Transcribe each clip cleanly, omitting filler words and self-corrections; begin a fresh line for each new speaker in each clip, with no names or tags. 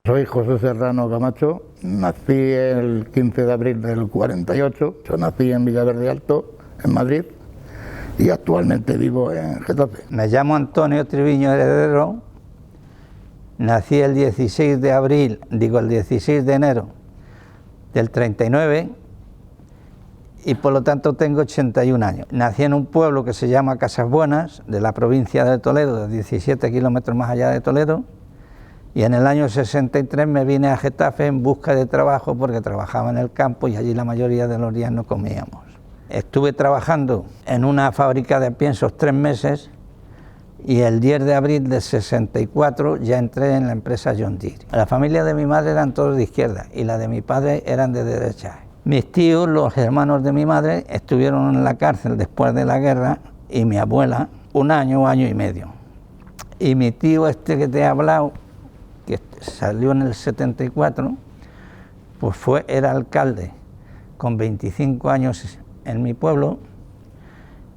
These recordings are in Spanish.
Soy José Serrano Camacho, nací el 15 de abril del 48, yo nací en Villaverde Alto, en Madrid, y actualmente vivo en Getafe.
Me llamo Antonio Triviño Heredero, nací el 16 de abril, el 16 de enero del 39 y por lo tanto tengo 81 años. Nací en un pueblo que se llama Casas Buenas, de la provincia de Toledo, de 17 kilómetros más allá de Toledo, y en el año 63 me vine a Getafe en busca de trabajo porque trabajaba en el campo y allí la mayoría de los días no comíamos. Estuve trabajando en una fábrica de piensos 3 meses y el 10 de abril del 64 ya entré en la empresa John Deere. La familia de mi madre eran todos de izquierda y la de mi padre eran de derecha. Mis tíos, los hermanos de mi madre, estuvieron en la cárcel después de la guerra y mi abuela 1 año, 1 año y medio. Y mi tío este que te he hablado, que salió en el 74, pues era alcalde con 25 años en mi pueblo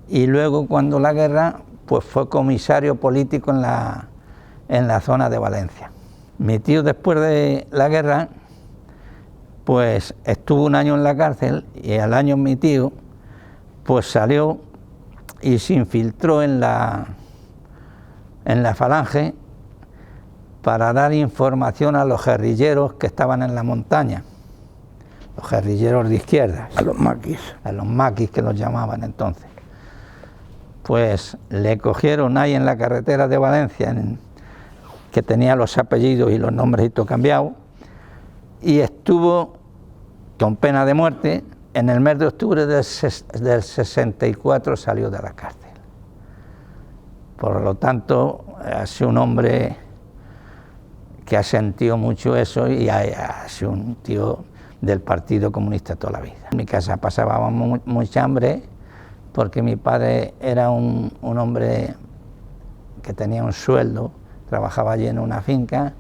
y luego cuando la guerra pues fue comisario político en la zona de Valencia. Mi tío después de la guerra pues estuvo 1 año en la cárcel y al año mi tío pues salió y se infiltró en la Falange para dar información a los guerrilleros que estaban en la montaña, los guerrilleros de izquierda.
A los maquis.
A los maquis que los llamaban entonces. Pues le cogieron ahí en la carretera de Valencia, que tenía los apellidos y los nombres y todo cambiado, y estuvo con pena de muerte. En el mes de octubre del 64 salió de la cárcel. Por lo tanto, ha sido un hombre que ha sentido mucho eso y ha sido un tío del Partido Comunista toda la vida. En mi casa pasábamos mucha hambre porque mi padre era un hombre que tenía un sueldo, trabajaba allí en una finca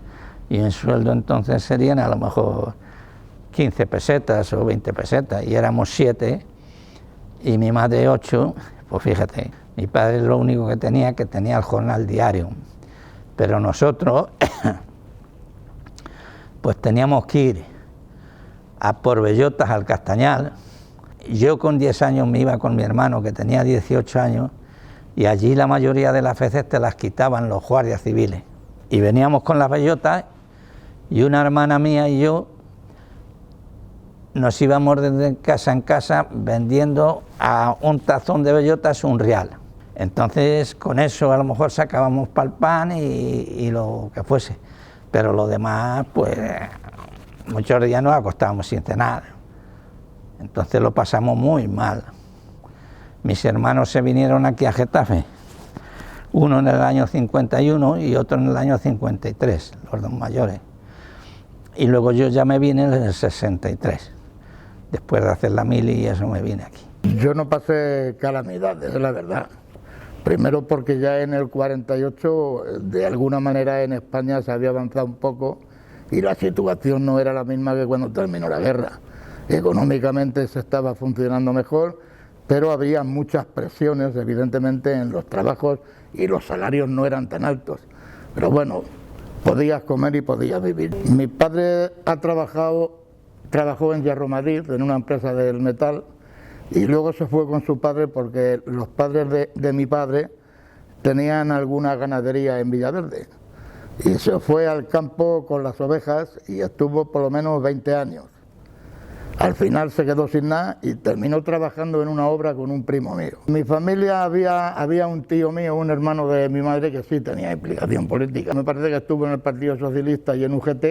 y el sueldo entonces serían a lo mejor 15 pesetas o 20 pesetas y éramos 7 y mi madre 8, pues fíjate, mi padre lo único que tenía el jornal diario, pero nosotros pues teníamos que ir a por bellotas al Castañal. Yo con 10 años me iba con mi hermano que tenía 18 años y allí la mayoría de las veces te las quitaban los guardias civiles. Y veníamos con las bellotas y una hermana mía y yo nos íbamos de casa en casa vendiendo a un tazón de bellotas un real. Entonces con eso a lo mejor sacábamos para el pan y lo que fuese. Pero lo demás, pues, muchos días nos acostábamos sin cenar. Entonces lo pasamos muy mal. Mis hermanos se vinieron aquí a Getafe, uno en el año 51 y otro en el año 53, los dos mayores. Y luego yo ya me vine en el 63, después de hacer la mili y eso me vine aquí.
Yo no pasé calamidades, es la verdad. Primero porque ya en el 48, de alguna manera en España se había avanzado un poco y la situación no era la misma que cuando terminó la guerra. Económicamente se estaba funcionando mejor, pero había muchas presiones, evidentemente, en los trabajos y los salarios no eran tan altos. Pero bueno, podías comer y podías vivir. Mi padre trabajó en Hierro Madrid, en una empresa del metal, y luego se fue con su padre porque los padres de mi padre tenían alguna ganadería en Villaverde y se fue al campo con las ovejas y estuvo por lo menos 20 años. Al final se quedó sin nada y terminó trabajando en una obra con un primo mío. En mi familia había un tío mío, un hermano de mi madre que sí tenía implicación política. Me parece que estuvo en el Partido Socialista y en UGT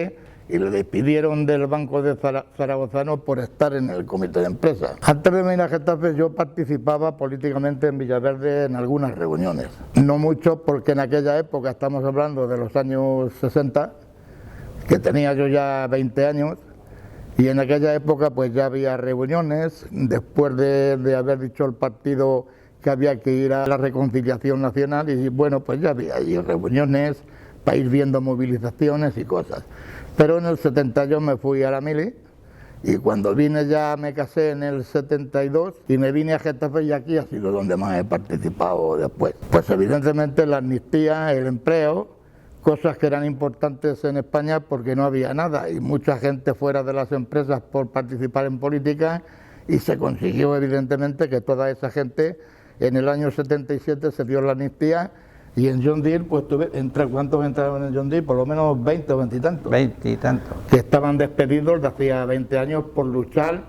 y le despidieron del Banco de Zaragozano por estar en el comité de empresa. Antes de venir a Getafe yo participaba políticamente en Villaverde en algunas reuniones. No mucho porque en aquella época, estamos hablando de los años 60, que tenía yo ya 20 años, y en aquella época pues ya había reuniones, después de haber dicho el partido que había que ir a la reconciliación nacional y bueno, pues ya había allí reuniones para ir viendo movilizaciones y cosas. Pero en el 70 yo me fui a la mili y cuando vine ya me casé en el 72 y me vine a Getafe y aquí ha sido donde más he participado después. Pues evidentemente la amnistía, el empleo, cosas que eran importantes en España porque no había nada y mucha gente fuera de las empresas por participar en política, y se consiguió evidentemente que toda esa gente en el año 77 se dio la amnistía. Y en John Deere, pues ¿cuántos entraron en John Deere? Por lo menos 20 o 20 y tantos.
20 y tantos.
Que estaban despedidos de hacía 20 años por luchar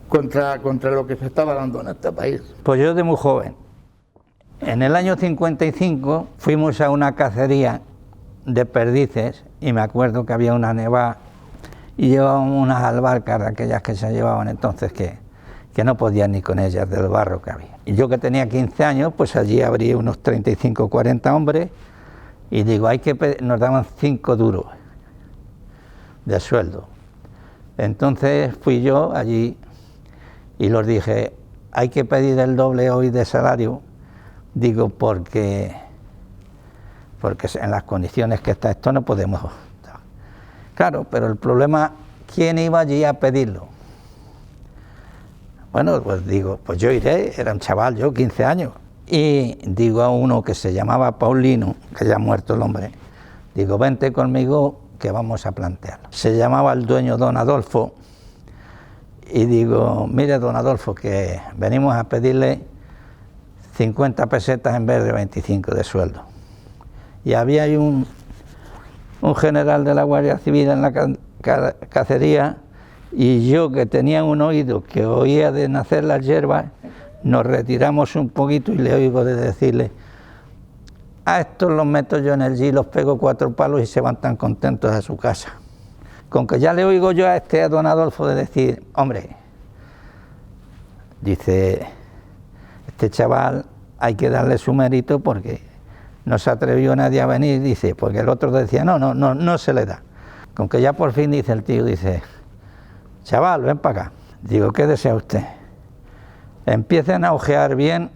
contra lo que se estaba dando en este país.
Pues yo de muy joven. En el año 55 fuimos a una cacería de perdices y me acuerdo que había una nevada y llevábamos unas albarcas de aquellas que se llevaban entonces que no podían ni con ellas del barro que había. Y yo que tenía 15 años, pues allí habría unos 35 o 40 hombres y digo, nos daban 5 duros de sueldo. Entonces fui yo allí y los dije, hay que pedir el doble hoy de salario, digo, porque en las condiciones que está esto no podemos. Claro, pero el problema, ¿quién iba allí a pedirlo? Bueno, pues digo, pues yo iré, era un chaval, yo 15 años, y digo a uno que se llamaba Paulino, que ya ha muerto el hombre, digo, vente conmigo que vamos a plantearlo. Se llamaba el dueño don Adolfo, y digo, mire don Adolfo, que venimos a pedirle 50 pesetas en vez de 25 de sueldo. Y había ahí un general de la Guardia Civil en la cacería, y yo que tenía un oído que oía de nacer las hierbas, nos retiramos un poquito y le oigo de decirle, a estos los meto yo en el G, los pego 4 palos y se van tan contentos a su casa. Con que ya le oigo yo a don Adolfo de decir, hombre, dice, este chaval hay que darle su mérito porque no se atrevió nadie a venir, dice, porque el otro decía, no se le da. Con que ya por fin dice el tío, dice, chaval, ven para acá. Digo, ¿qué desea usted? Empiecen a ojear bien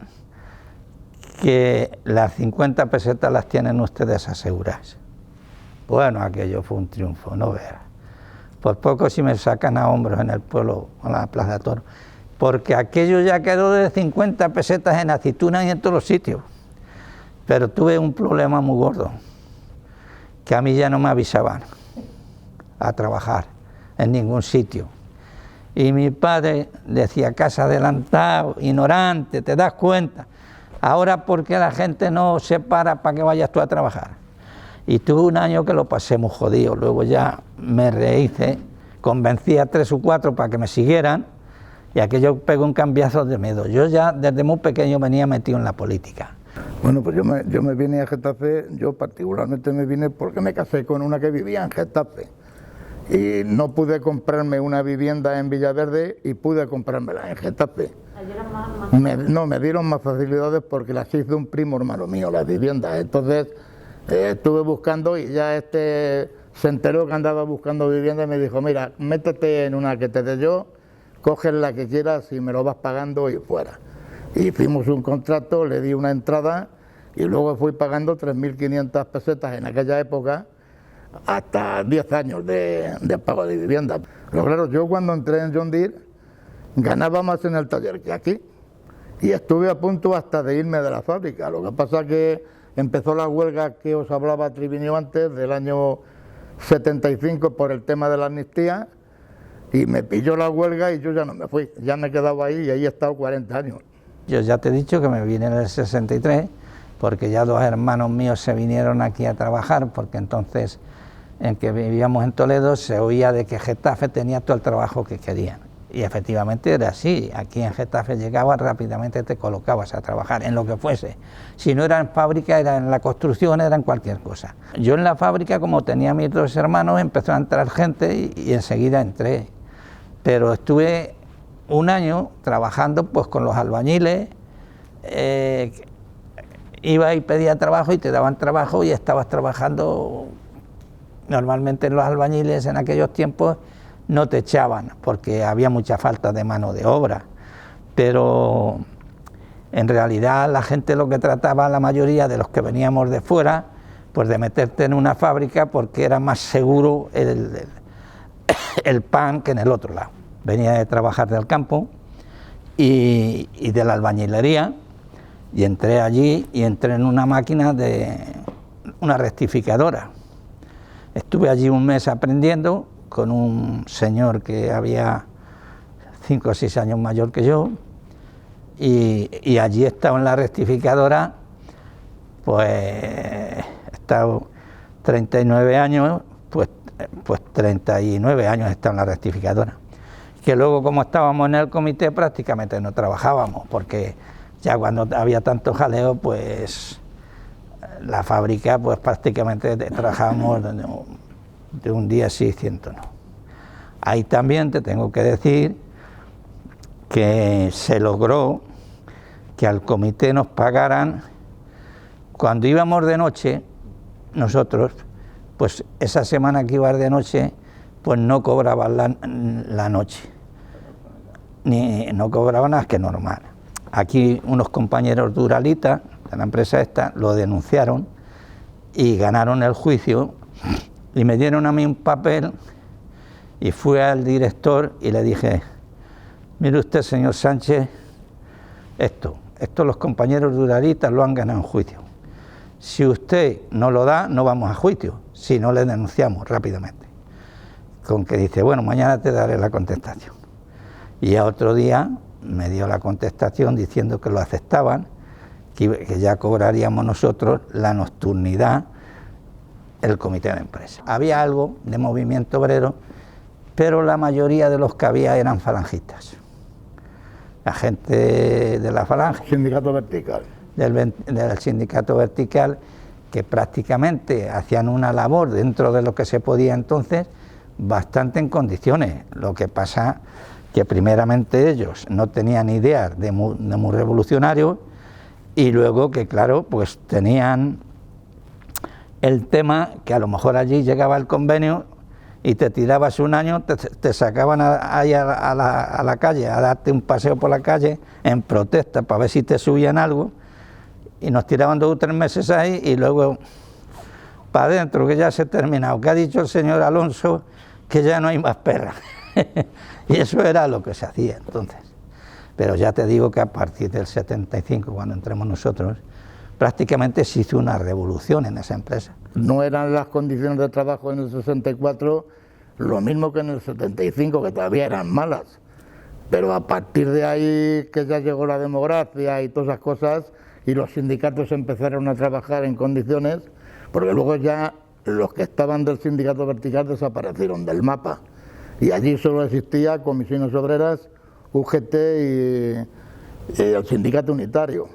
que las 50 pesetas las tienen ustedes aseguradas. Bueno, aquello fue un triunfo, no veas. Por poco si me sacan a hombros en el pueblo, en la Plaza de Toros, porque aquello ya quedó de 50 pesetas en aceitunas y en todos los sitios. Pero tuve un problema muy gordo, que a mí ya no me avisaban a trabajar en ningún sitio. Y mi padre decía, casa adelantado, ignorante, ¿te das cuenta? Ahora, ¿por qué la gente no se para que vayas tú a trabajar? Y tuve un año que lo pasé muy jodido, luego ya me rehice, convencí a 3 o 4 para que me siguieran, y aquello pegó un cambiazo de miedo. Yo ya desde muy pequeño venía metido en la política.
Bueno, pues yo me vine a Getafe, yo particularmente me vine porque me casé con una que vivía en Getafe. Y no pude comprarme una vivienda en Villaverde y pude comprármela en Getafe. Me dieron más facilidades porque las hizo un primo hermano mío, las viviendas. Entonces estuve buscando y ya se enteró que andaba buscando vivienda y me dijo, mira, métete en una que te dé yo, coges la que quieras y me lo vas pagando y fuera. Hicimos un contrato, le di una entrada y luego fui pagando 3.500 pesetas en aquella época, hasta 10 años de pago de vivienda. Pero claro, yo cuando entré en John Deere ganaba más en el taller que aquí y estuve a punto hasta de irme de la fábrica. Lo que pasa es que empezó la huelga que os hablaba Triviño antes, del año 75, por el tema de la amnistía, y me pilló la huelga y yo ya no me fui, ya me he quedado ahí y ahí he estado 40 años.
Yo ya te he dicho que me vine en el 63, porque ya 2 hermanos míos se vinieron aquí a trabajar, porque entonces, en que vivíamos en Toledo, se oía de que Getafe tenía todo el trabajo que querían. Y efectivamente era así, aquí en Getafe llegabas, rápidamente te colocabas a trabajar en lo que fuese. Si no era en fábrica, era en la construcción, era en cualquier cosa. Yo en la fábrica, como tenía mis 2 hermanos, empezó a entrar gente y enseguida entré. Pero estuve un año trabajando pues con los albañiles, iba y pedía trabajo y te daban trabajo y estabas trabajando. Normalmente los albañiles en aquellos tiempos no te echaban porque había mucha falta de mano de obra, pero en realidad la gente lo que trataba, la mayoría de los que veníamos de fuera, pues de meterte en una fábrica porque era más seguro el pan que en el otro lado. Venía de trabajar del campo y de la albañilería y entré allí y entré en una máquina de una rectificadora. Estuve allí un mes aprendiendo con un señor que había 5 o 6 años mayor que yo, y allí he estado en la rectificadora, pues he estado 39 años, pues 39 años he estado en la rectificadora. Que luego, como estábamos en el comité, prácticamente no trabajábamos, porque ya cuando había tanto jaleo, pues la fábrica, pues prácticamente trabajábamos de un día sí, 100 no. Ahí también te tengo que decir que se logró que al comité nos pagaran, cuando íbamos de noche, nosotros, pues esa semana que iba de noche, pues no cobraban la noche, ni no cobraban más que normal. Aquí unos compañeros de Uralita, de la empresa esta, lo denunciaron y ganaron el juicio, y me dieron a mí un papel, y fui al director y le dije: mire usted, señor Sánchez, esto los compañeros de Uralita lo han ganado en juicio. Si usted no lo da, no vamos a juicio, si no le denunciamos rápidamente. Con que dice: bueno, mañana te daré la contestación. Y a otro día me dio la contestación diciendo que lo aceptaban, que ya cobraríamos nosotros la nocturnidad, el comité de empresa. Había algo de movimiento obrero, pero la mayoría de los que había eran falangistas. La gente de la falange.
Sindicato vertical.
Del sindicato vertical, que prácticamente hacían una labor dentro de lo que se podía entonces, bastante en condiciones. Lo que pasa que primeramente ellos no tenían ideas de muy revolucionarios, y luego que claro, pues tenían el tema que a lo mejor allí llegaba el convenio y te tirabas un año, te sacaban ahí a la calle, a darte un paseo por la calle en protesta para ver si te subían algo, y nos tiraban 2 o 3 meses ahí y luego para adentro, que ya se ha terminado, que ha dicho el señor Alonso que ya no hay más perras. Y eso era lo que se hacía entonces. Pero ya te digo que a partir del 75, cuando entremos nosotros, prácticamente se hizo una revolución en esa empresa.
No eran las condiciones de trabajo en el 64 lo mismo que en el 75, que todavía eran malas, pero a partir de ahí que ya llegó la democracia y todas esas cosas, y los sindicatos empezaron a trabajar en condiciones, porque luego ya los que estaban del sindicato vertical desaparecieron del mapa, y allí solo existía comisiones obreras, UGT y el sindicato unitario.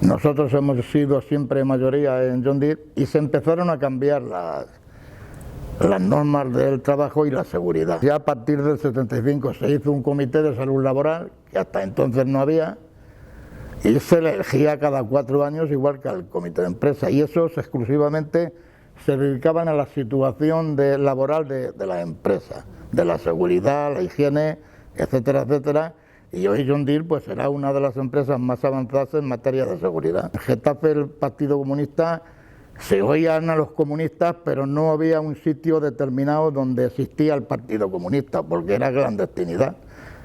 Nosotros hemos sido siempre mayoría en John Deere, y se empezaron a cambiar las normas del trabajo y la seguridad. Ya a partir del 75 se hizo un comité de salud laboral, que hasta entonces no había, y se elegía cada 4 años igual que al comité de empresa, y esos exclusivamente se dedicaban a la situación laboral de la empresa, de la seguridad, la higiene, etcétera, etcétera. Y hoy John Deere pues será una de las empresas más avanzadas en materia de seguridad. En Getafe, el Partido Comunista, se oían a los comunistas, pero no había un sitio determinado donde existía el Partido Comunista, porque era clandestinidad.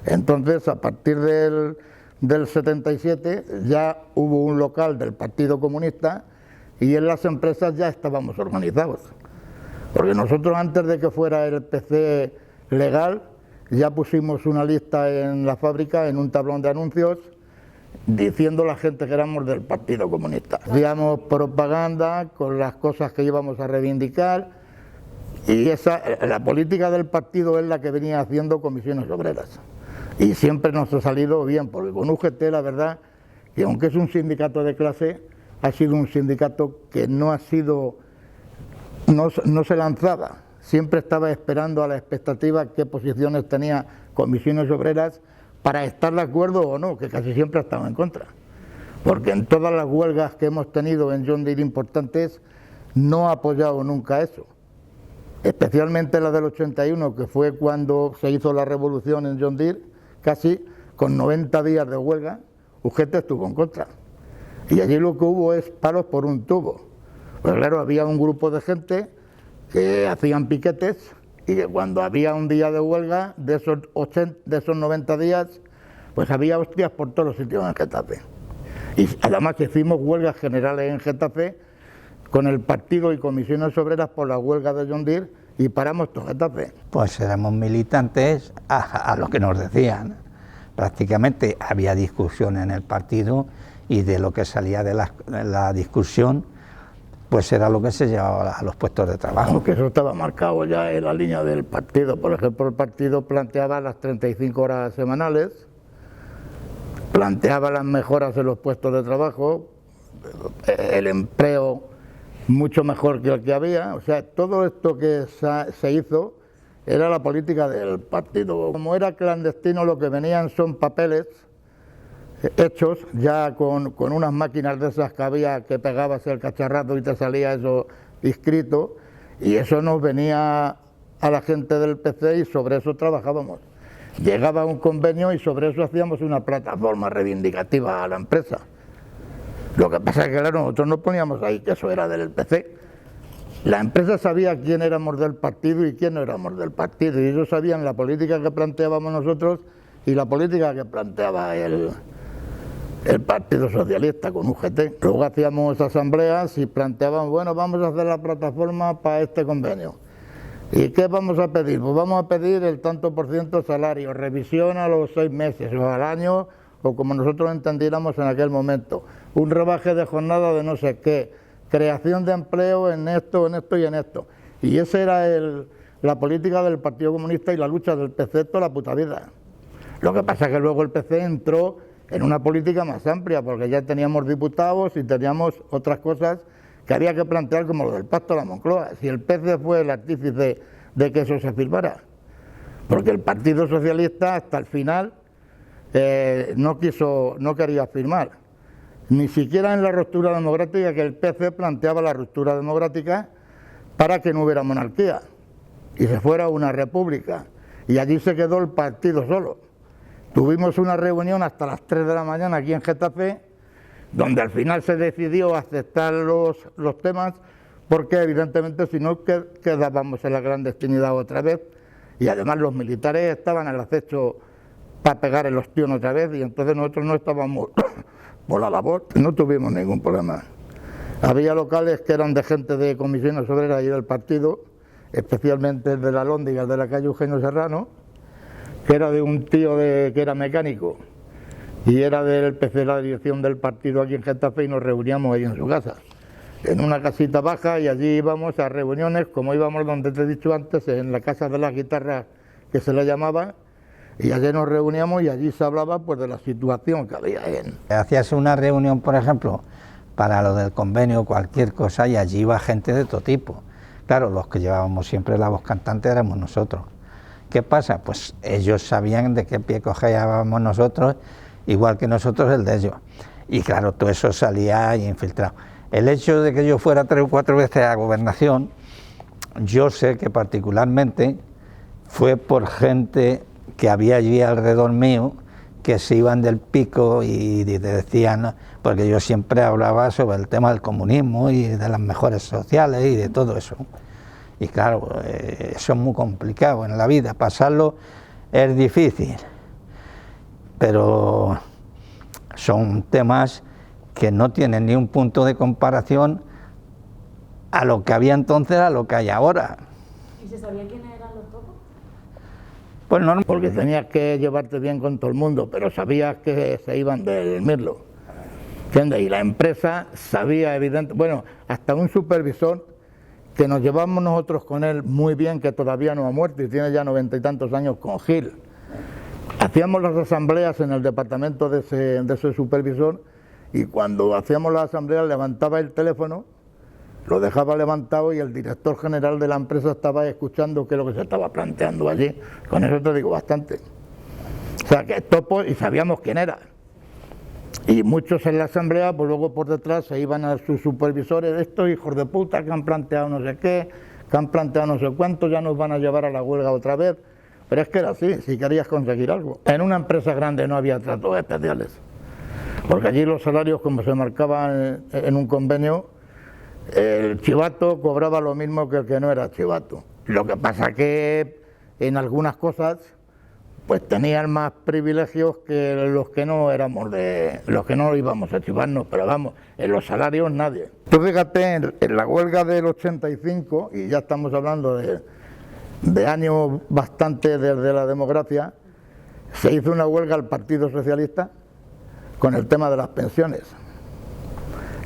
Entonces, a partir del 77 ya hubo un local del Partido Comunista, y en las empresas ya estábamos organizados. Porque nosotros, antes de que fuera el PC legal, ya pusimos una lista en la fábrica, en un tablón de anuncios, diciendo a la gente que éramos del Partido Comunista. Hacíamos propaganda con las cosas que íbamos a reivindicar, y la política del partido es la que venía haciendo comisiones obreras. Y siempre nos ha salido bien, porque con UGT la verdad que, aunque es un sindicato de clase, ha sido un sindicato que no se lanzaba. Siempre estaba esperando a la expectativa qué posiciones tenía comisiones obreras para estar de acuerdo o no, que casi siempre ha estado en contra. Porque en todas las huelgas que hemos tenido en John Deere importantes, no ha apoyado nunca eso. Especialmente la del 81, que fue cuando se hizo la revolución en John Deere, casi con 90 días de huelga, UGT estuvo en contra. Y allí lo que hubo es palos por un tubo. Pues claro, había un grupo de gente que hacían piquetes, y que cuando había un día de huelga, de esos 90 días, pues había hostias por todos los sitios en Getafe. Y además hicimos huelgas generales en Getafe con el partido y comisiones obreras por la huelga de John Deere y paramos todo Getafe.
Pues éramos militantes a lo que nos decían. Prácticamente había discusión en el partido y de lo que salía de la discusión, pues era lo que se llevaba a los puestos de trabajo.
Porque eso estaba marcado ya en la línea del partido. Por ejemplo, el partido planteaba las 35 horas semanales, planteaba las mejoras en los puestos de trabajo, el empleo mucho mejor que el que había. O sea, todo esto que se hizo era la política del partido. Como era clandestino, lo que venían son papeles hechos ya con unas máquinas de esas que había, que pegabas el cacharrazo y te salía eso inscrito, y eso nos venía a la gente del PC y sobre eso trabajábamos. Llegaba un convenio y sobre eso hacíamos una plataforma reivindicativa a la empresa. Lo que pasa es que claro, nosotros no poníamos ahí que eso era del PC. La empresa sabía quién éramos del partido y quién no éramos del partido, y ellos sabían la política que planteábamos nosotros y la política que planteaba el Partido Socialista con UGT. Luego hacíamos asambleas y planteábamos, bueno, vamos a hacer la plataforma para este convenio. ¿Y qué vamos a pedir? Pues vamos a pedir el tanto por ciento salario, revisión a los 6 meses o al año, o como nosotros entendiéramos en aquel momento, un rebaje de jornada de no sé qué, creación de empleo en esto y en esto. Y esa era la política del Partido Comunista y la lucha del PC toda la puta vida. Lo que pasa es que luego el PC entró en una política más amplia, porque ya teníamos diputados y teníamos otras cosas que había que plantear, como lo del pacto de la Moncloa. Si el PC fue el artífice de que eso se firmara, porque el Partido Socialista hasta el final no quería firmar, ni siquiera en la ruptura democrática, que el PC planteaba la ruptura democrática para que no hubiera monarquía y se fuera una república, y allí se quedó el partido solo. Tuvimos una reunión hasta las 3 de la mañana aquí en Getafe, donde al final se decidió aceptar los temas, porque evidentemente si no quedábamos en la clandestinidad otra vez, y además los militares estaban al acecho para pegar el ostión otra vez, y entonces nosotros no estábamos por la labor, no tuvimos ningún problema. Había locales que eran de gente de comisiones obreras y del partido, especialmente el de la Lóndiga, el de la calle Eugenio Serrano, que era de un tío que era mecánico y era del PC de la dirección del partido aquí en Getafe, y nos reuníamos ahí en su casa, en una casita baja, y allí íbamos a reuniones, como íbamos donde te he dicho antes, en la casa de las guitarras que se le llamaba, y allí nos reuníamos y allí se hablaba pues de la situación que había en...
Hacías una reunión, por ejemplo, para lo del convenio, cualquier cosa, y allí iba gente de todo tipo. Claro, los que llevábamos siempre la voz cantante éramos nosotros. ¿Qué pasa? Pues ellos sabían de qué pie cogíamos nosotros, igual que nosotros el de ellos. Y claro, todo eso salía infiltrado. El hecho de que yo fuera 3 o 4 veces a Gobernación, yo sé que particularmente fue por gente que había allí alrededor mío, que se iban del pico y te decían, porque yo siempre hablaba sobre el tema del comunismo y de las mejoras sociales y de todo eso. Y claro, eso es muy complicado en la vida, pasarlo es difícil, pero son temas que no tienen ni un punto de comparación a lo que había entonces, a lo que hay ahora.
¿Y se sabía quiénes eran los topos?
Pues no, porque tenías que llevarte bien con todo el mundo, pero sabías que se iban del mirlo, ¿entiendes? Y la empresa sabía, evidentemente, bueno, hasta un supervisor que nos llevamos nosotros con él muy bien, que todavía no ha muerto y tiene ya 90 y tantos años, con Gil. Hacíamos las asambleas en el departamento de ese supervisor, y cuando hacíamos las asambleas levantaba el teléfono, lo dejaba levantado, y el director general de la empresa estaba escuchando qué es lo que se estaba planteando allí. Con eso te digo bastante. O sea, que topo, y sabíamos quién era. Y muchos en la asamblea, pues luego por detrás se iban a sus supervisores, estos hijos de puta que han planteado no sé qué, que han planteado no sé cuánto, ya nos van a llevar a la huelga otra vez. Pero es que era así, si querías conseguir algo. En una empresa grande no había tratos especiales, porque allí los salarios, como se marcaban en un convenio, el chivato cobraba lo mismo que el que no era chivato. Lo que pasa que en algunas cosas pues tenían más privilegios que los que no éramos los que no íbamos a chivarnos, pero vamos, en los salarios nadie. Tú fíjate, en la huelga del 85, y ya estamos hablando de años bastante desde la democracia, se hizo una huelga al Partido Socialista con el tema de las pensiones.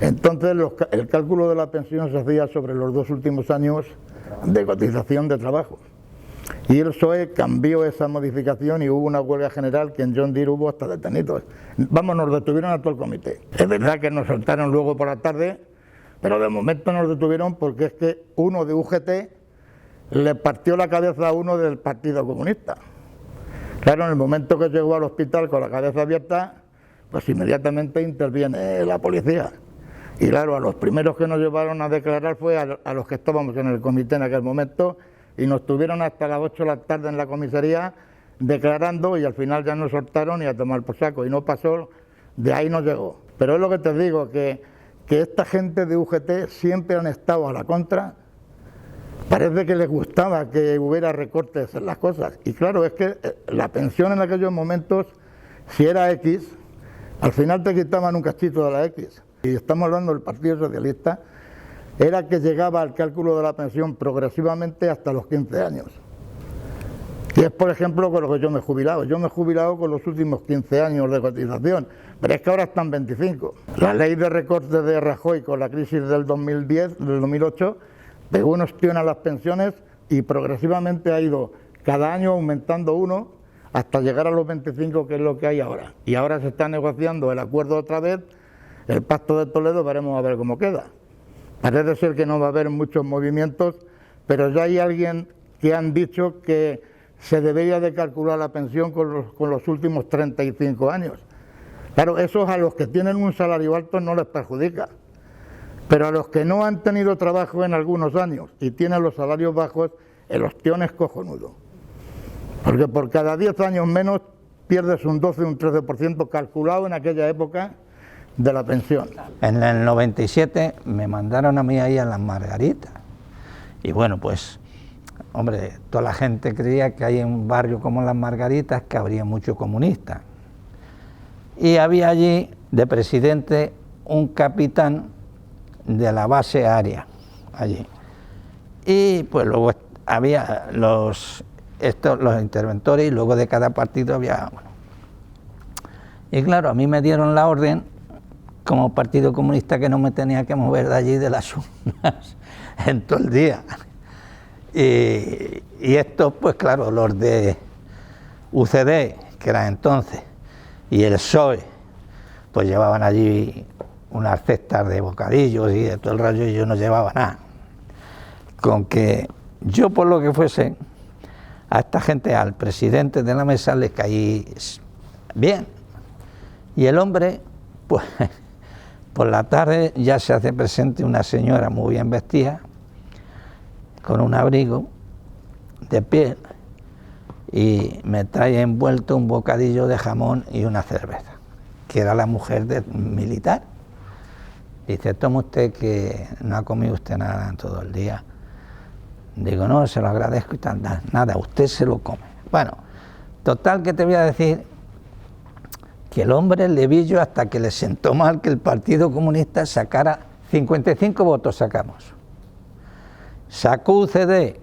Entonces el cálculo de la pensión se hacía sobre los 2 últimos años de cotización de trabajo. Y el PSOE cambió esa modificación y hubo una huelga general que en John Deere hubo hasta detenidos. Vamos, nos detuvieron a todo el comité. Es verdad que nos soltaron luego por la tarde, pero de momento nos detuvieron porque es que uno de UGT le partió la cabeza a uno del Partido Comunista. Claro, en el momento que llegó al hospital con la cabeza abierta, pues inmediatamente interviene la policía. Y claro, a los primeros que nos llevaron a declarar fue a los que estábamos en el comité en aquel momento, y nos tuvieron hasta las 8 de la tarde en la comisaría declarando, y al final ya nos soltaron y a tomar por saco, y no pasó, de ahí no llegó. Pero es lo que te digo, que esta gente de UGT siempre han estado a la contra. Parece que les gustaba que hubiera recortes en las cosas, y claro, es que la pensión en aquellos momentos, si era X, al final te quitaban un cachito de la X. Y estamos hablando del Partido Socialista, era que llegaba al cálculo de la pensión progresivamente hasta los 15 años. Y es, por ejemplo, con lo que yo me he jubilado. Yo me he jubilado con los últimos 15 años de cotización, pero es que ahora están 25. La ley de recortes de Rajoy con la crisis del 2008, pegó un ostión a las pensiones y progresivamente ha ido cada año aumentando uno hasta llegar a los 25, que es lo que hay ahora. Y ahora se está negociando el acuerdo otra vez, el Pacto de Toledo, veremos a ver cómo queda. Parece ser que no va a haber muchos movimientos, pero ya hay alguien que han dicho que se debería de calcular la pensión con los últimos 35 años. Claro, eso a los que tienen un salario alto no les perjudica, pero a los que no han tenido trabajo en algunos años y tienen los salarios bajos, el ostión es cojonudo. Porque por cada 10 años menos pierdes un 12 o un 13% calculado en aquella época de la pensión.
En el 97 me mandaron a mí ahí a Las Margaritas. Y bueno, pues, hombre, toda la gente creía que hay en un barrio como Las Margaritas que habría muchos comunistas. Y había allí de presidente un capitán de la base aérea, allí. Y pues luego había los interventores, y luego de cada partido había... Bueno. Y claro, a mí me dieron la orden como Partido Comunista que no me tenía que mover de allí de las urnas en todo el día. Y estos, pues claro, los de UCD, que eran entonces, y el PSOE, pues llevaban allí unas cestas de bocadillos y de todo el rollo, y yo no llevaba nada. Con que yo, por lo que fuese, a esta gente, al presidente de la mesa, le caí bien. Y el hombre, pues... Por la tarde ya se hace presente una señora muy bien vestida, con un abrigo de piel, y me trae envuelto un bocadillo de jamón y una cerveza, que era la mujer del militar. Dice, toma usted que no ha comido usted nada en todo el día. Digo, no, se lo agradezco y tal, nada, usted se lo come. Bueno, total, que te voy a decir que el hombre le vi yo hasta que le sentó mal que el Partido Comunista sacara 55 votos sacamos. Sacó UCD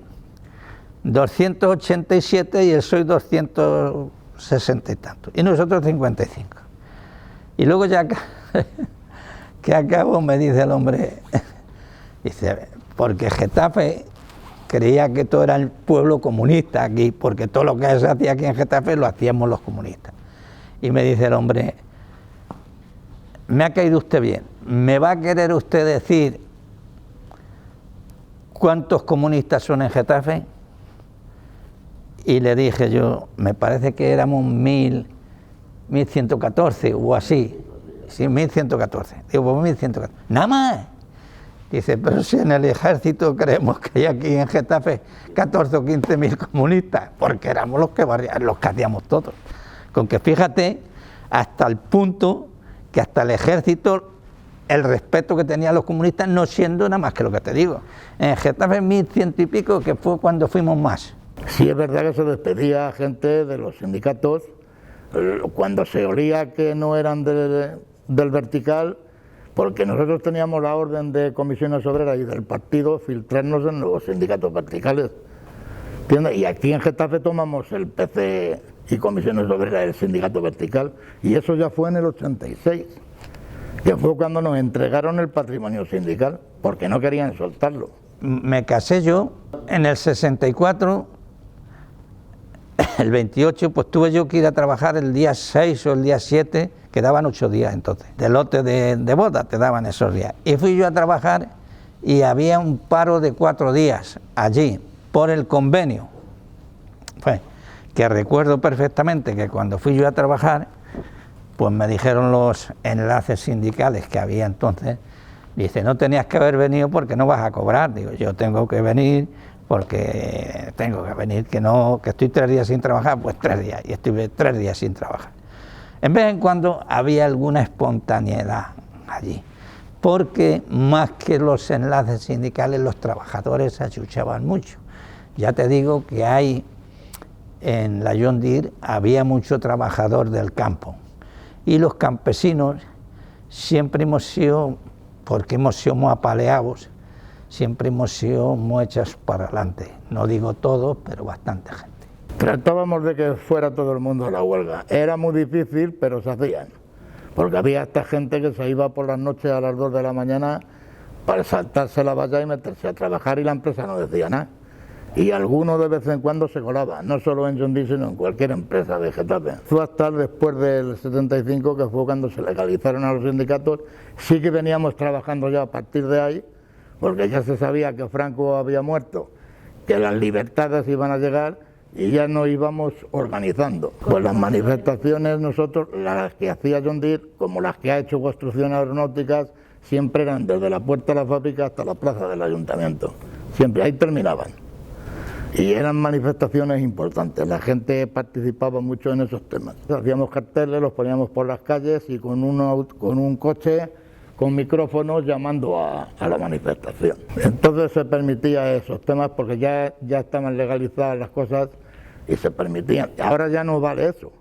287 y el PSOE 260 y tanto. Y nosotros 55. Y luego ya que acabó me dice el hombre, dice, porque Getafe creía que todo era el pueblo comunista aquí, porque todo lo que se hacía aquí en Getafe lo hacíamos los comunistas. Y me dice el hombre, me ha caído usted bien, ¿me va a querer usted decir cuántos comunistas son en Getafe? Y le dije yo, me parece que éramos 1114 o así, sí, 1114. Digo, pues 1114. Nada más. Dice, pero si en el ejército creemos que hay aquí en Getafe 14 o 15.000 comunistas, porque éramos los que hacíamos todos. Con que fíjate, hasta el punto que hasta el ejército, el respeto que tenían los comunistas, no siendo nada más que lo que te digo. En Getafe 1100 y pico, que fue cuando fuimos más.
Sí es verdad que se despedía a gente de los sindicatos cuando se olía que no eran del vertical, porque nosotros teníamos la orden de comisiones obreras y del partido filtrarnos en los sindicatos verticales. ¿Entiendes? Y aquí en Getafe tomamos el PC y comisiones obreras del sindicato vertical, y eso ya fue en el 86, que fue cuando nos entregaron el patrimonio sindical, porque no querían soltarlo.
Me casé yo en el 64, el 28, pues tuve yo que ir a trabajar el día 6 o el día 7, que daban 8 días entonces, de lote de boda te daban esos días. Y fui yo a trabajar y había un paro de 4 días allí, por el convenio. Pues, que recuerdo perfectamente que cuando fui yo a trabajar, pues me dijeron los enlaces sindicales que había entonces, dice, no tenías que haber venido porque no vas a cobrar. Digo, yo tengo que venir porque tengo que venir, que estoy 3 días sin trabajar, pues 3 días, y estuve 3 días sin trabajar. En vez en cuando había alguna espontaneidad allí, porque más que los enlaces sindicales, los trabajadores se achuchaban mucho. Ya te digo que en la John Deere había mucho trabajador del campo, y los campesinos siempre hemos sido, porque hemos sido muy apaleados, siempre hemos sido muy hechos para adelante. No digo todos, pero bastante gente.
Tratábamos de que fuera todo el mundo a la huelga. Era muy difícil, pero se hacían. Porque había esta gente que se iba por las noches a las 2 de la mañana para saltarse la valla y meterse a trabajar, y la empresa no decía nada. Y alguno de vez en cuando se colaba, no solo en John Deere, sino en cualquier empresa de Getafe. Fue hasta después del 75, que fue cuando se legalizaron a los sindicatos. Sí que veníamos trabajando ya a partir de ahí, porque ya se sabía que Franco había muerto, que las libertades iban a llegar, y ya nos íbamos organizando. Pues las manifestaciones, nosotros, las que hacía John Deere, como las que ha hecho Construcciones Aeronáuticas, siempre eran desde la puerta de la fábrica hasta la plaza del ayuntamiento. Siempre ahí terminaban. Y eran manifestaciones importantes, la gente participaba mucho en esos temas. Hacíamos carteles, los poníamos por las calles y con un coche, con micrófonos, llamando a la manifestación. Entonces se permitía esos temas porque ya estaban legalizadas las cosas y se permitían. Ahora ya no vale eso.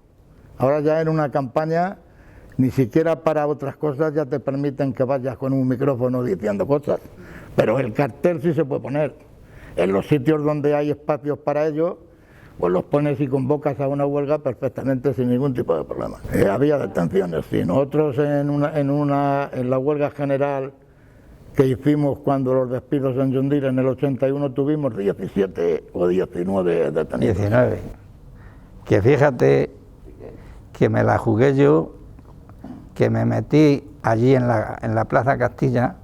Ahora ya en una campaña, ni siquiera para otras cosas ya te permiten que vayas con un micrófono diciendo cosas. Pero el cartel sí se puede poner. En los sitios donde hay espacios para ello, pues los pones y convocas a una huelga perfectamente sin ningún tipo de problema. Había detenciones, sí. Nosotros en la huelga general que hicimos cuando los despidos en John Deere en el 81 tuvimos 17 o 19 detenidos.
19. Que fíjate que me la jugué yo, que me metí allí en la Plaza Castilla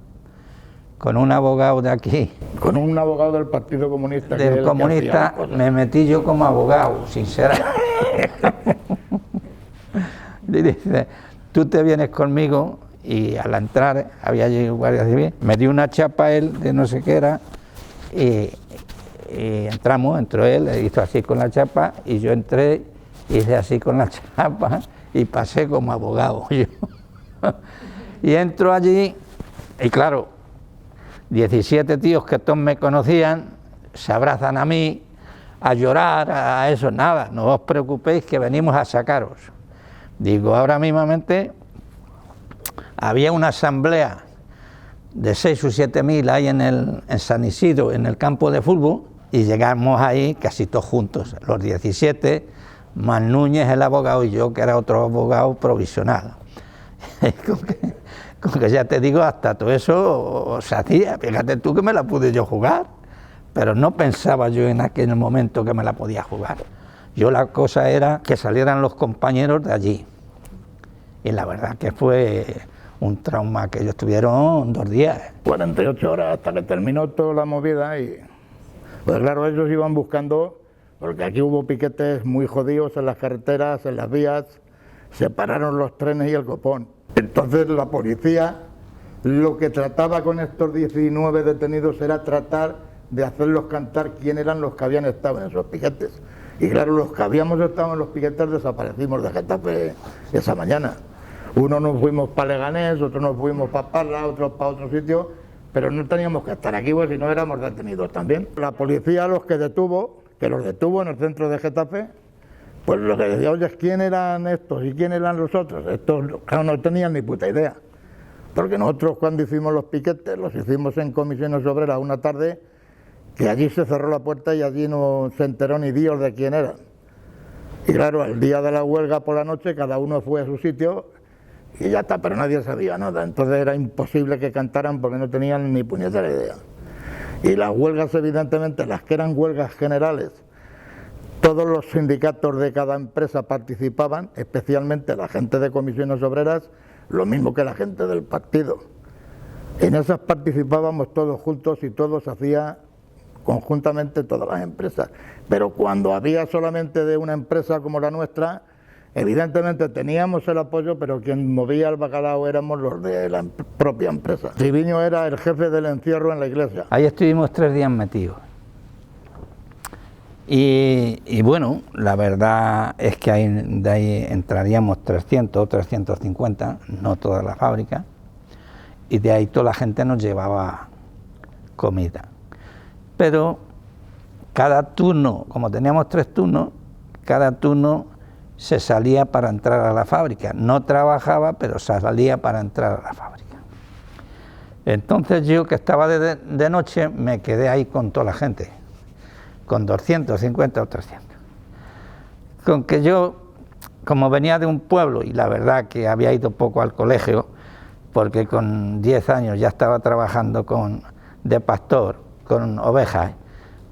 con un abogado de aquí.
Con un abogado del Partido Comunista.
Del comunista, me metí yo como abogado, sinceramente. Y dice, tú te vienes conmigo, y al entrar, había allí guardia civil, me dio una chapa él, de no sé qué era, y entró él, le hizo así con la chapa, y yo entré, hice así con la chapa, y pasé como abogado yo. Y entro allí, y claro, 17 tíos que todos me conocían, se abrazan a mí, a llorar, a eso, nada, no os preocupéis que venimos a sacaros. Digo, ahora mismamente había una asamblea de 6 o 7 mil ahí en San Isidro, en el campo de fútbol, y llegamos ahí casi todos juntos, los 17, más Núñez, el abogado, y yo, que era otro abogado provisional. Con que ya te digo, hasta todo eso se hacía. Fíjate tú que me la pude yo jugar, pero no pensaba yo en aquel momento que me la podía jugar. Yo la cosa era que salieran los compañeros de allí, y la verdad que fue un trauma, que ellos tuvieron 2 días.
48 horas hasta que terminó toda la movida, y pues claro, ellos iban buscando, porque aquí hubo piquetes muy jodidos en las carreteras, en las vías, se pararon los trenes y el copón. Entonces la policía lo que trataba con estos 19 detenidos era tratar de hacerlos cantar quién eran los que habían estado en esos piquetes. Y claro, los que habíamos estado en los piquetes desaparecimos de Getafe esa mañana. Unos nos fuimos para Leganés, otros nos fuimos para Parla, otros para otro sitio, pero no teníamos que estar aquí, pues si no éramos detenidos también. La policía los que detuvo, que los detuvo en el centro de Getafe, pues lo que decía, oye, ¿quién eran estos y quién eran los otros? Estos, claro, no tenían ni puta idea, porque nosotros cuando hicimos los piquetes, los hicimos en Comisiones Obreras una tarde, que allí se cerró la puerta y allí no se enteró ni Dios de quién eran. Y claro, el día de la huelga por la noche cada uno fue a su sitio y ya está, pero nadie sabía nada, entonces era imposible que cantaran porque no tenían ni puñetera idea. Y las huelgas, evidentemente, las que eran huelgas generales, todos los sindicatos de cada empresa participaban, especialmente la gente de Comisiones Obreras, lo mismo que la gente del partido. En esas participábamos todos juntos y todo se hacía conjuntamente todas las empresas. Pero cuando había solamente de una empresa como la nuestra, evidentemente teníamos el apoyo, pero quien movía el bacalao éramos los de la propia empresa. Triviño era el jefe del encierro en la iglesia.
Ahí estuvimos 3 días metidos. Y bueno, la verdad es que de ahí entraríamos 300 o 350, no toda la fábrica, y de ahí toda la gente nos llevaba comida. Pero cada turno, como teníamos 3 turnos, cada turno se salía para entrar a la fábrica. No trabajaba, pero salía para entrar a la fábrica. Entonces yo, que estaba de noche, me quedé ahí con toda la gente, con 250 o 300. Con que yo, como venía de un pueblo, y la verdad que había ido poco al colegio, porque con 10 años ya estaba trabajando de pastor, con ovejas,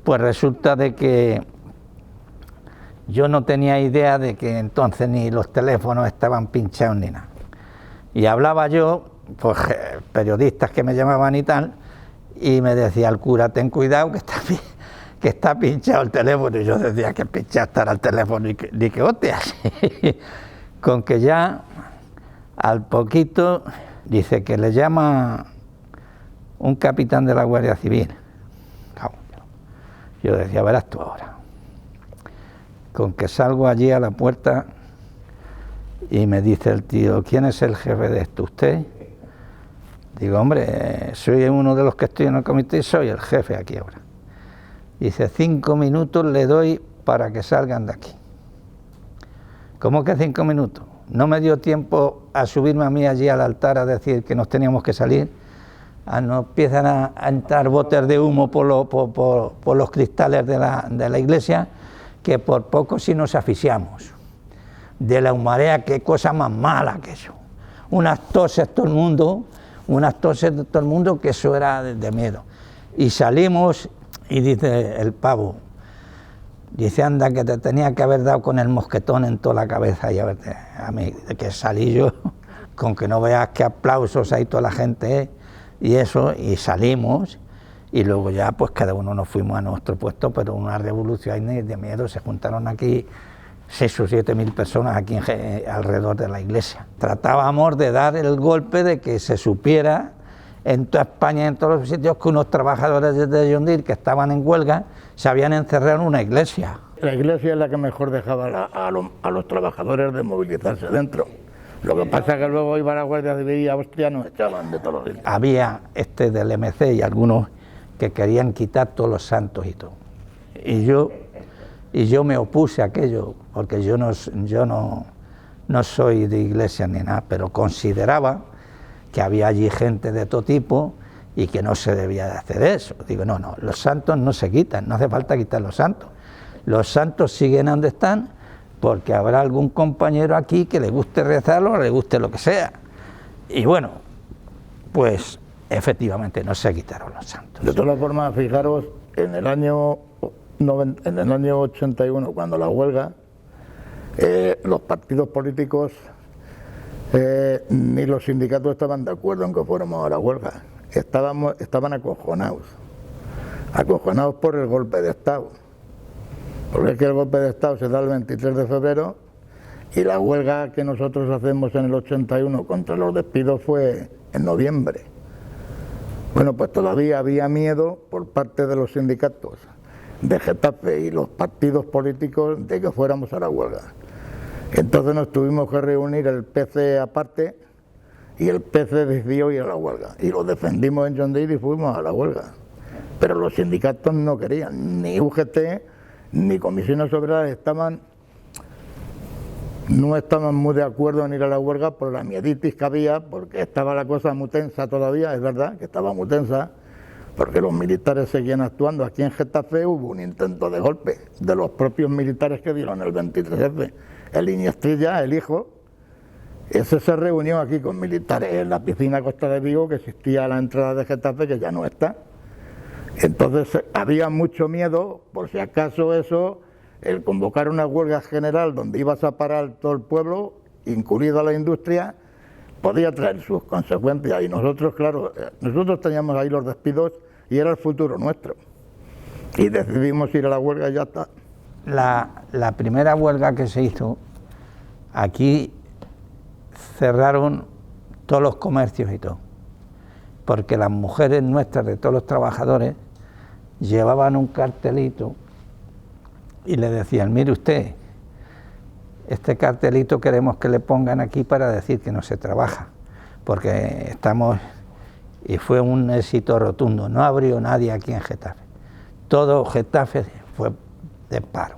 pues resulta de que yo no tenía idea de que entonces ni los teléfonos estaban pinchados ni nada. Y hablaba yo, pues periodistas que me llamaban y tal, y me decía el cura, ten cuidado que está pinchado el teléfono. Y yo decía que pinchado estará el teléfono, y que hostias. Con que ya al poquito dice que le llama un capitán de la Guardia Civil. Yo decía, verás tú ahora. Con que salgo allí a la puerta y me dice el tío, ¿quién es el jefe de esto? ¿Usted? Digo, hombre, soy uno de los que estoy en el comité y soy el jefe aquí ahora. Dice, 5 minutos le doy para que salgan de aquí. ¿Cómo que 5 minutos? No me dio tiempo a subirme a mí allí al altar a decir que nos teníamos que salir. Nos empiezan a entrar botes de humo por los cristales de la iglesia, que por poco sí nos asfixiamos. De la humarea, qué cosa más mala que eso. Unas toses todo el mundo, que eso era de miedo. Y salimos y dice el pavo, dice, anda, que te tenía que haber dado con el mosquetón en toda la cabeza. Y a mí, de que salí yo, con que no veas qué aplausos hay toda la gente, y eso, y salimos, y luego ya pues cada uno nos fuimos a nuestro puesto, pero una revolución de miedo. Se juntaron aquí 6 o 7 mil personas aquí alrededor de la iglesia. Tratábamos de dar el golpe de que se supiera en toda España, en todos los sitios, que unos trabajadores de John Deere que estaban en huelga se habían encerrado en una iglesia.
La iglesia es la que mejor dejaba a los trabajadores de movilizarse dentro. Lo que pasa es que luego iba a la Guardia Civil y hostia, nos echaban de todos los días. Había
Del MC y algunos que querían quitar todos los santos y todo. Y yo me opuse a aquello, porque yo no soy de iglesia ni nada, pero consideraba que había allí gente de todo tipo y que no se debía de hacer eso. Digo, no, los santos no se quitan, no hace falta quitar los santos. Los santos siguen donde están, porque habrá algún compañero aquí que le guste rezarlo o le guste lo que sea. Y bueno, pues efectivamente no se quitaron los santos.
De todas formas, fijaros, en el año 81, cuando la huelga, los partidos políticos ni los sindicatos estaban de acuerdo en que fuéramos a la huelga. Estaban acojonados por el golpe de Estado. Porque es que el golpe de Estado se da el 23 de febrero y la huelga que nosotros hacemos en el 81 contra los despidos fue en noviembre. Bueno, pues todavía había miedo por parte de los sindicatos de Getafe y los partidos políticos de que fuéramos a la huelga. Entonces nos tuvimos que reunir el PC aparte y el PC decidió ir a la huelga. Y lo defendimos en John Deere y fuimos a la huelga. Pero los sindicatos no querían, ni UGT ni comisiones obreras no estaban muy de acuerdo en ir a la huelga por la mieditis que había, porque estaba la cosa muy tensa todavía, es verdad que estaba muy tensa, porque los militares seguían actuando. Aquí en Getafe hubo un intento de golpe de los propios militares que dieron el 23F. El Iniestilla, el hijo, ese se reunió aquí con militares en la piscina Costa de Vigo, que existía a la entrada de Getafe, que ya no está. Entonces había mucho miedo, por si acaso eso, el convocar una huelga general donde ibas a parar todo el pueblo, incluida la industria, podía traer sus consecuencias. Y nosotros, claro, nosotros teníamos ahí los despidos y era el futuro nuestro. Y decidimos ir a la huelga y ya está.
La primera huelga que se hizo, aquí cerraron todos los comercios y todo, porque las mujeres nuestras, de todos los trabajadores, llevaban un cartelito y le decían: mire usted, este cartelito queremos que le pongan aquí para decir que no se trabaja, porque estamos... Y fue un éxito rotundo, no abrió nadie aquí en Getafe, todo Getafe fue de paro.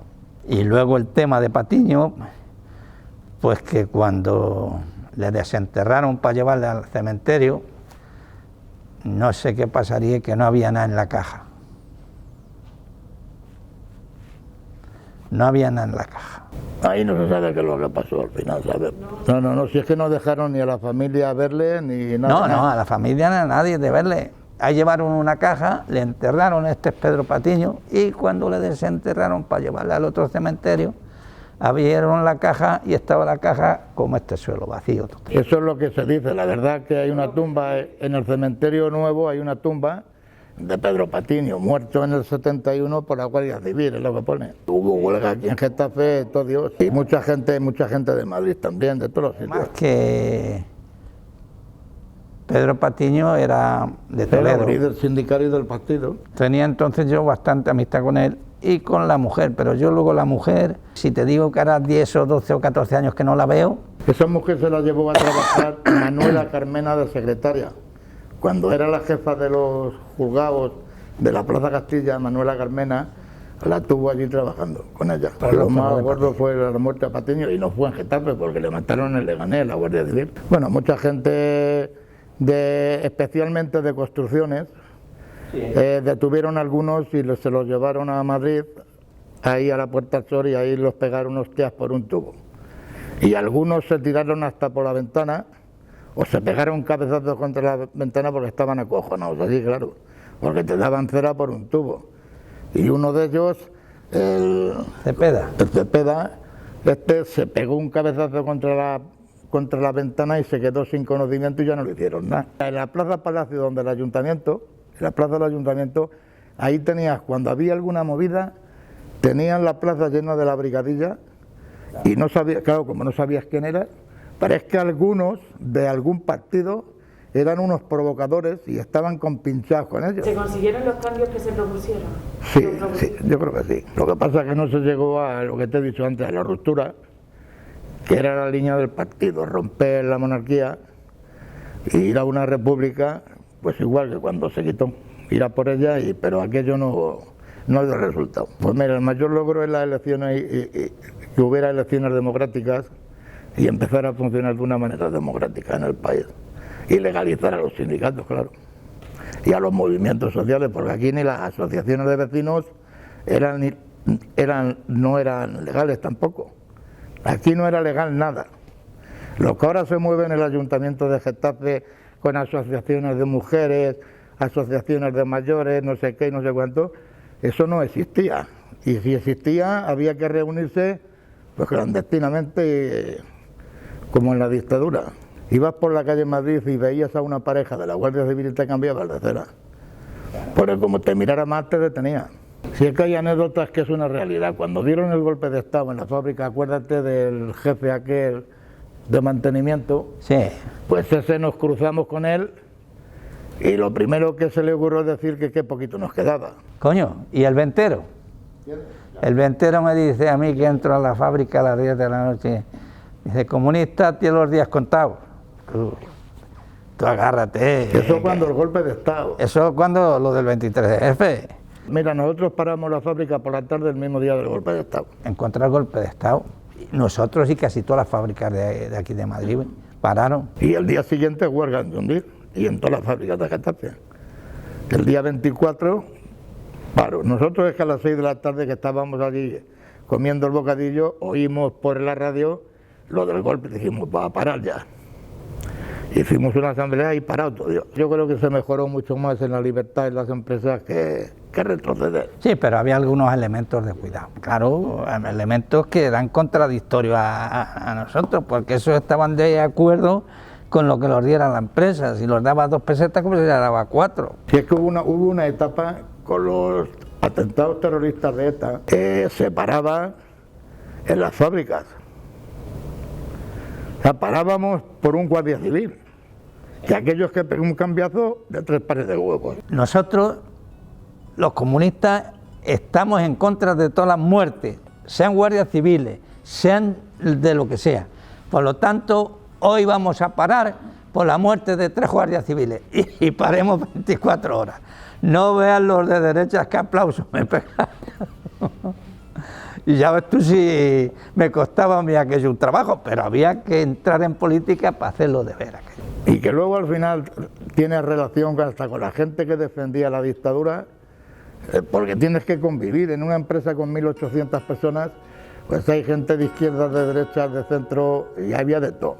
Y luego el tema de Patiño, pues que cuando le desenterraron para llevarle al cementerio, no sé qué pasaría, que no había nada en la caja. No había nada en la caja.
Ahí no se sabe qué es lo que pasó al final, ¿sabes? No, si es que no dejaron ni a la familia verle, ni nada.
No, a la familia, ni a nadie de verle. Ahí llevaron una caja, le enterraron, este es Pedro Patiño, y cuando le desenterraron para llevarle al otro cementerio, abrieron la caja y estaba la caja como este suelo, vacío.
Eso es lo que se dice, la verdad que hay una tumba, en el cementerio nuevo hay una tumba de Pedro Patiño, muerto en el 71 por la Guardia Civil, es lo que pone. Hubo huelga aquí en Getafe, todo Dios, y mucha gente de Madrid también, de todos los sitios.
Más que Pedro Patiño era de Toledo.
Era líder sindical y del partido.
Tenía entonces yo bastante amistad con él y con la mujer, pero yo luego la mujer, si te digo que ahora 10 o 12 o 14 años que no la veo...
Esa mujer se la llevó a trabajar Manuela Carmena de secretaria. Cuando era la jefa de los juzgados de la Plaza Castilla, Manuela Carmena la tuvo allí trabajando con ella. Lo más gordo fue la muerte de Patiño, y no fue en Getafe porque le mataron en Leganés, la Guardia Civil. Bueno, mucha gente, especialmente de construcciones, sí, detuvieron algunos y se los llevaron a Madrid, ahí a la Puerta del Sol, y ahí los pegaron hostias por un tubo. Y algunos se tiraron hasta por la ventana, o se pegaron cabezazos contra la ventana porque estaban acojonados, así claro, porque te daban cera por un tubo. Y uno de ellos, el Cepeda, se pegó un cabezazo contra la ventana y se quedó sin conocimiento y ya no le hicieron nada. En la Plaza Palacio, donde el ayuntamiento, ahí tenías, cuando había alguna movida, tenían la plaza llena de la brigadilla y no sabías, claro, como no sabías quién era, pero es que algunos de algún partido eran unos provocadores y estaban compinchados con ellos.
¿Se consiguieron los cambios que se propusieron?
Sí, yo creo que sí. Lo que pasa es que no se llegó a lo que te he dicho antes, a la ruptura, que era la línea del partido, romper la monarquía e ir a una república, pues igual que cuando se quitó, ir a por ella, pero aquello no dio resultado. Pues mira, el mayor logro es las elecciones, que hubiera elecciones democráticas y empezar a funcionar de una manera democrática en el país. Y legalizar a los sindicatos, claro, y a los movimientos sociales, porque aquí ni las asociaciones de vecinos no eran legales tampoco. Aquí no era legal nada. Lo que ahora se mueve en el Ayuntamiento de Getafe con asociaciones de mujeres, asociaciones de mayores, no sé qué y no sé cuánto, eso no existía. Y si existía, había que reunirse pues clandestinamente, como en la dictadura. Ibas por la calle Madrid y veías a una pareja de la Guardia Civil y te cambiabas de cera. Porque como te mirara más te detenía. Si es que hay anécdotas que es una realidad. Cuando dieron el golpe de Estado en la fábrica, acuérdate del jefe aquel de mantenimiento,
sí,
pues ese nos cruzamos con él y lo primero que se le ocurrió decir que qué poquito nos quedaba.
Coño, ¿y el ventero? El ventero me dice a mí que entro a la fábrica a las 10 de la noche, dice, comunista, tiene los días contados. Tú agárrate.
Eso cuando el golpe de Estado.
Eso cuando lo del 23F.
Mira, nosotros paramos la fábrica por la tarde el mismo día del golpe de Estado.
En contra del golpe de Estado, nosotros y casi todas las fábricas de aquí de Madrid pararon.
Y el día siguiente huelga en Dundee y en todas las fábricas de Getafe. El día 24, paro. Nosotros es que a las 6 de la tarde que estábamos allí comiendo el bocadillo, oímos por la radio lo del golpe, dijimos, va a parar ya. Hicimos una asamblea y parado todo. Yo creo que se mejoró mucho más en la libertad en las empresas que retroceder.
Sí, pero había algunos elementos de cuidado. Claro, elementos que eran contradictorios a nosotros, porque esos estaban de acuerdo con lo que los diera la empresa. Si los daba 2 pesetas, como si les daba 4.
Si es que hubo una etapa con los atentados terroristas de ETA que se paraba en las fábricas. O sea, parábamos por un guardia civil, que aquellos que pegan un cambiazo de 3 pares de huevos.
Nosotros, los comunistas, estamos en contra de todas las muertes, sean guardias civiles, sean de lo que sea. Por lo tanto, hoy vamos a parar por la muerte de 3 guardias civiles y paremos 24 horas. No vean los de derechas que aplausos me pegan. Y ya ves tú si me costaba a mí aquello un trabajo, pero había que entrar en política para hacerlo de veras.
Y que luego al final tiene relación hasta con la gente que defendía la dictadura, porque tienes que convivir en una empresa con 1.800 personas, pues hay gente de izquierda, de derecha, de centro, y había de todo.